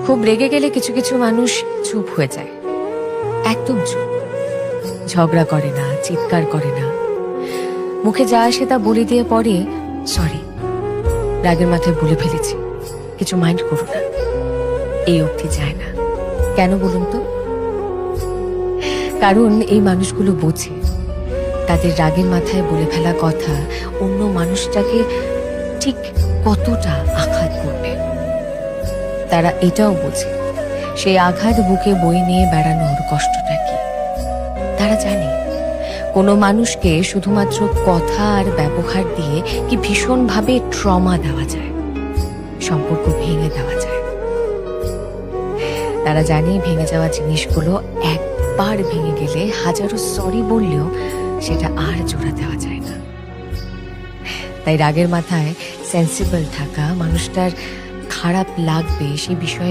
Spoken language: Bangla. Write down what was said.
খুব রেগে গেলে কিছু কিছু মানুষ চুপ হয়ে যায়, একদম চুপ। ঝগড়া করে না, চিৎকার করে না, মুখে যা আসে তা বলে দিয়ে পরে সরি, রাগের মাথায় বলে ফেলেছি, কিছু মাইন্ড করো না, এই অবধি যায় না। কেন বলুন তো? কারণ এই মানুষগুলো বোঝে তাদের রাগের মাথায় বলে ফেলা কথা অন্য মানুষটাকে ঠিক কতটা আঘাত করবে। তারা এটাও বোঝে সেই আঘাত বুকে বই নিয়ে বেড়ানোর কষ্টটা কি। তারা জানে কোনো মানুষকে শুধুমাত্র কথা আর ব্যবহার দিয়ে কি ভীষণভাবে ট্রমা দেওয়া যায়, সম্পর্ক ভেঙে দেওয়া যায়। তারা জানে ভেঙে যাওয়া জিনিসগুলো একবার ভেঙে গেলে হাজারো সরি বললেও সেটা আর জোড়া দেওয়া যায় না। তাই রাগের মাথায় সেন্সিবল থাকা, মানুষটার খারাপ লাগবে সে বিষয়ে